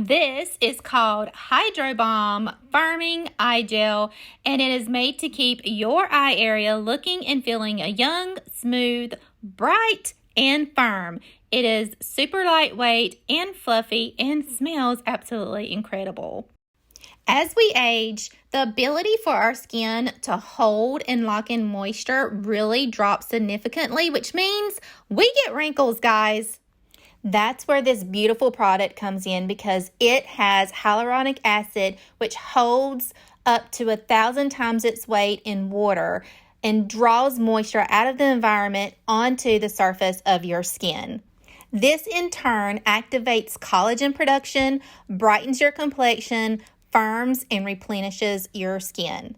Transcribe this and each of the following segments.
This is called Hydro Balm Firming Eye Gel, and it is made to keep your eye area looking and feeling young, smooth, bright, and firm. It is super lightweight and fluffy and smells absolutely incredible. As we age, the ability for our skin to hold and lock in moisture really drops significantly, which means we get wrinkles, guys. That's where this beautiful product comes in because it has hyaluronic acid, which holds up to 1,000 times its weight in water and draws moisture out of the environment onto the surface of your skin. This in turn activates collagen production, brightens your complexion, firms and replenishes your skin.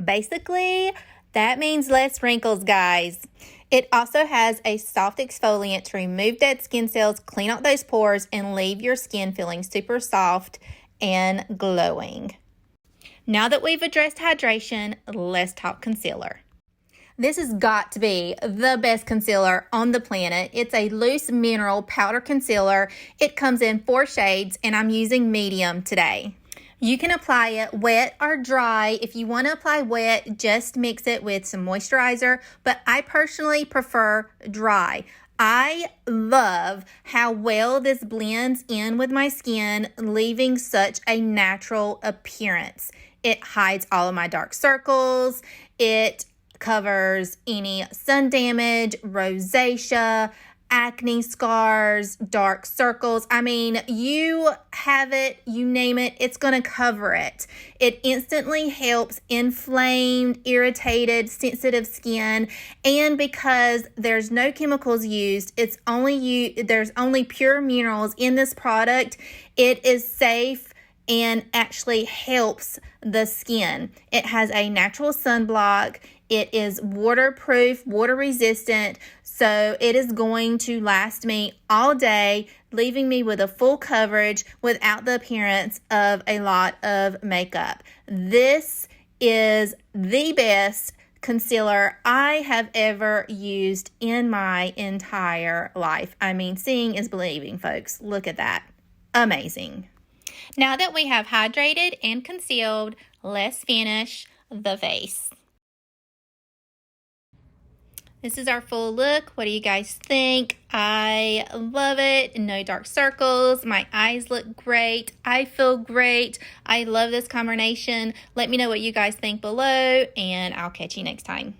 Basically, that means less wrinkles, guys. It also has a soft exfoliant to remove dead skin cells, clean out those pores, and leave your skin feeling super soft and glowing. Now that we've addressed hydration, let's talk concealer. This has got to be the best concealer on the planet. It's a loose mineral powder concealer. It comes in 4 shades, and I'm using medium today. You can apply it wet or dry. If you want to apply wet, just mix it with some moisturizer, but I personally prefer dry. I love how well this blends in with my skin, leaving such a natural appearance. It hides all of my dark circles. It covers any sun damage, rosacea, acne scars, dark circles. I mean, you have it, you name it, it's going to cover it. It instantly helps inflamed, irritated, sensitive skin, and because there's no chemicals used, there's only pure minerals in this product, it is safe and actually helps the skin. It has a natural sunblock. It is waterproof, water resistant, so it is going to last me all day, leaving me with a full coverage without the appearance of a lot of makeup. This is the best concealer I have ever used in my entire life. I mean, seeing is believing, folks. Look at that. Amazing. Now that we have hydrated and concealed, let's finish the face. This is our full look. What do you guys think? I love it. No dark circles. My eyes look great. I feel great. I love this combination. Let me know what you guys think below, and I'll catch you next time.